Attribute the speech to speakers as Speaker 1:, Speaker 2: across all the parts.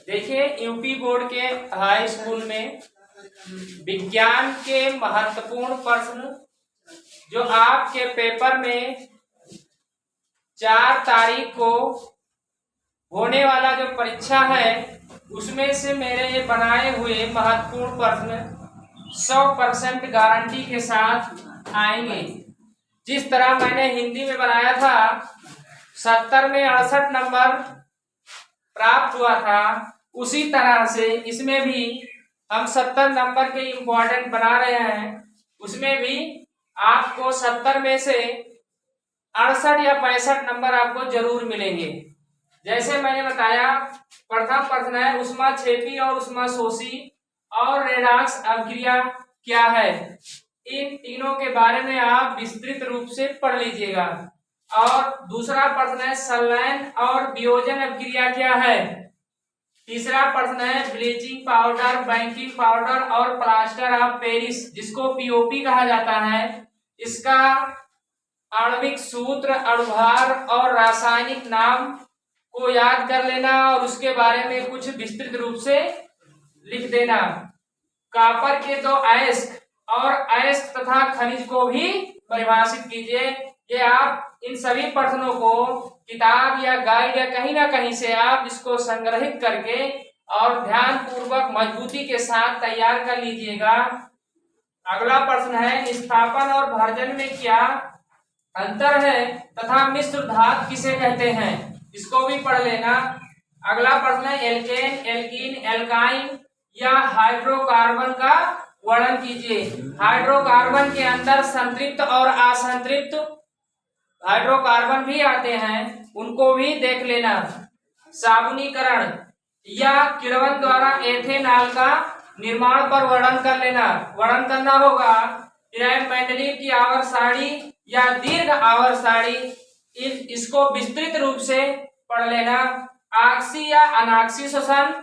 Speaker 1: देखिए, UP board के high school में विज्ञान के महत्वपूर्ण प्रश्न जो आपके पेपर में 4 तारीख को होने वाला जो परीक्षा है उसमें से मेरे ये बनाए हुए महत्वपूर्ण प्रश्न 100% गारंटी के साथ आएंगे। जिस तरह मैंने हिंदी में बनाया था 70 में 68 नंबर प्राप्त हुआ था, उसी तरह से इसमें भी हम 70 नंबर के इम्पोर्टेंट बना रहे हैं। उसमें भी आपको 70 में से 68 या 65 नंबर आपको जरूर मिलेंगे। जैसे मैंने बताया, प्रथम प्रश्न है ऊष्माक्षेपी और ऊष्माशोषी और रेडॉक्स अभिक्रिया क्या है। इन तीनों के बारे में आप विस्तृत रूप से पढ़ लीजिएगा। और दूसरा प्रश्न है संलयन और वियोजन अभिक्रिया क्या है। तीसरा प्रश्न है ब्लीचिंग पाउडर, बेकिंग पाउडर और प्लास्टर ऑफ पेरिस जिसको पीओपी कहा जाता है, इसका आणविक सूत्र, अणुभार और रासायनिक नाम को याद कर लेना और उसके बारे में कुछ विस्तृत रूप से लिख देना। कॉपर के 2 अयस्क और अयस्क तथा खनिज को भी परिभाषित कीजिए। ये आप इन सभी प्रश्नों को किताब या गाइड या कहीं ना कहीं से आप इसको संग्रहित करके और ध्यान पूर्वक मजबूती के साथ तैयार कर लीजिएगा। अगला प्रश्न है निष्कापन और भर्जन में क्या अंतर है तथा मिश्र धातु किसे कहते हैं, इसको भी पढ़ लेना। अगला प्रश्न है एल्केन, एल्कीन, एल्काइन या हाइड्रोकार्बन का वर्णन कीजिए। हाइड्रोकार्बन के अंदर संतृप्त और असंतृप्त हाइड्रोकार्बन भी आते हैं, उनको भी देख लेना। साबुनीकरण या किण्वन द्वारा एथेनॉल का निर्माण पर वर्णन कर लेना। वर्णन करना होगा मेंडलीव की आवर्त सारणी या दीर्घ आवर्त सारणी, इसको विस्तृत रूप से पढ़ लेना। आक्सी या अनाक्सी श्वसन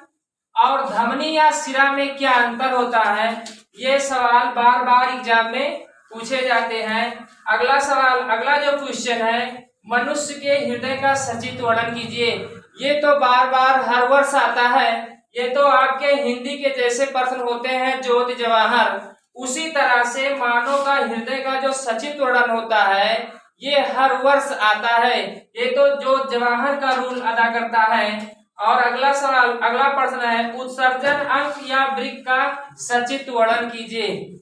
Speaker 1: और धमनी या शिरा में क्या अंतर होता है, ये सवाल बार बार एग्जाम में पूछे जाते हैं। अगला सवाल, अगला जो क्वेश्चन है मनुष्य के हृदय का सचित्र वर्णन कीजिए। ये तो बार बार हर वर्ष आता है, ये तो आपके हिंदी के जैसे प्रश्न होते हैं ज्योति जवाहर, उसी तरह से मानव का हृदय का जो सचित्र वर्णन होता है ये हर वर्ष आता है। ये तो ज्योति जवाहर का रूल अदा करता है। और अगला सवाल, अगला प्रश्न है उत्सर्जन अंक या वृक्क का सचित्र वर्णन कीजिए।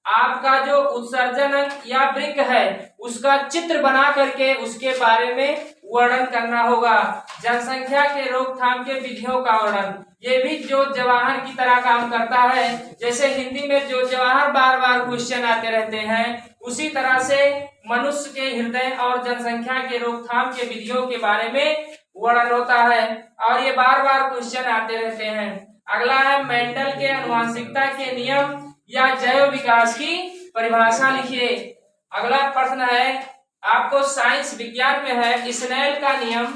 Speaker 1: आपका जो उत्सर्जन अंक या वृक्क है उसका चित्र बना करके उसके बारे में वर्णन करना होगा। जनसंख्या के रोकथाम के विधियों का वर्णन, ये भी ज्योति जवाहर की तरह काम करता है। जैसे हिंदी में ज्योति जवाहर बार बार क्वेश्चन आते रहते हैं, उसी तरह से मनुष्य के हृदय और जनसंख्या के रोकथाम के विधियों के बारे में वर्णन होता है और ये बार बार क्वेश्चन आते रहते हैं। अगला है मेंडल के आनुवंशिकता के नियम या जैव विकास की परिभाषा लिखिए। अगला प्रश्न है आपको साइंस विज्ञान में है स्नेल का नियम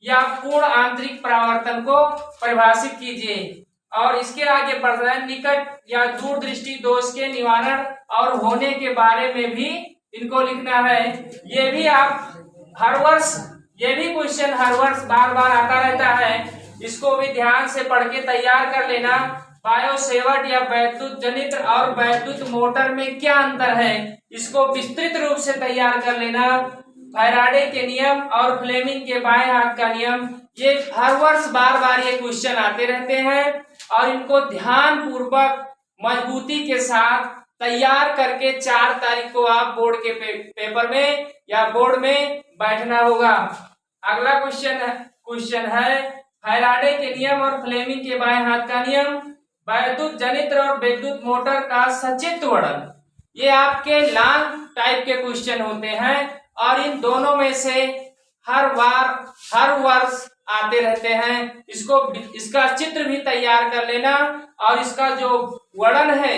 Speaker 1: या पूर्ण आंतरिक परावर्तन को परिभाषित कीजिए। और इसके आगे प्रश्न है निकट या दूरदृष्टि दोष के निवारण और होने के बारे में भी इनको लिखना है। ये भी आप हर वर्ष, ये भी क्वेश्चन हर वर्ष बार बार आता रहता है, इसको भी ध्यान से पढ़ के तैयार कर लेना। बायोसेवर्ट या वैद्युत जनित्र और वैद्युत मोटर में क्या अंतर है, इसको विस्तृत रूप से तैयार कर लेना। फैराडे के नियम और फ्लेमिंग के बाएं हाथ का नियम, ये हर वर्ष बार बार ये क्वेश्चन आते रहते हैं और इनको ध्यान पूर्वक मजबूती के साथ तैयार करके 4 तारीख को आप बोर्ड के पेपर में या बोर्ड में बैठना होगा। अगला क्वेश्चन है फैराडे के नियम और फ्लेमिंग के बाएं हाथ का नियम, वैद्युत जनित्र और विद्युत मोटर का सचित्र वर्णन। ये आपके लॉन्ग टाइप के क्वेश्चन होते हैं और इन दोनों में से हर वर्ष आते रहते हैं। इसका चित्र भी तैयार कर लेना और इसका जो वर्णन है,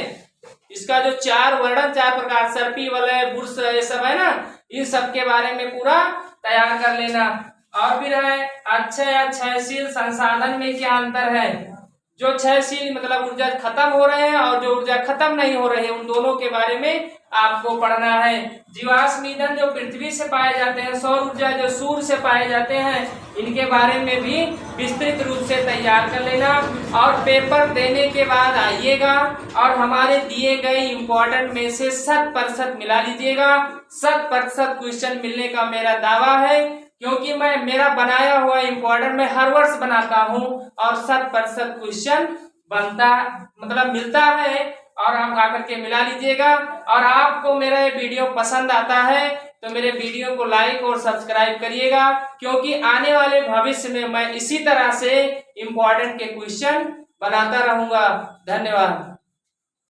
Speaker 1: इसका जो 4 वर्णन 4 प्रकार सर्पी वलय बुर्स ये सब है ना, इन सब के बारे में पूरा तैयार कर लेना। और फिर है अक्षय या क्षयशील संसाधन में क्या अंतर है। जो क्षयशील मतलब ऊर्जा खत्म हो रहे हैं और जो ऊर्जा खत्म नहीं हो रही है, उन दोनों के बारे में आपको पढ़ना है। जीवाश्म ईंधन जो पृथ्वी से पाए जाते हैं, सौर ऊर्जा जो सूर्य से पाए जाते हैं, इनके बारे में भी विस्तृत रूप से तैयार कर लेना और पेपर देने के बाद आइएगा और हमारे दिए गए इंपॉर्टेंट में से 100% मिला लीजिएगा। 100% क्वेश्चन मिलने का मेरा दावा है, क्योंकि मैं मेरा बनाया हुआ इंपॉर्टेंट मैं हर वर्ष बनाता हूं और 100% क्वेश्चन बनता मतलब मिलता है और आप आकर के मिला लीजिएगा। और आपको मेरा ये वीडियो पसंद आता है तो मेरे वीडियो को लाइक और सब्सक्राइब करिएगा, क्योंकि आने वाले भविष्य में मैं इसी तरह से इंपॉर्टेंट के क्वेश्चन बनाता रहूंगा। धन्यवाद।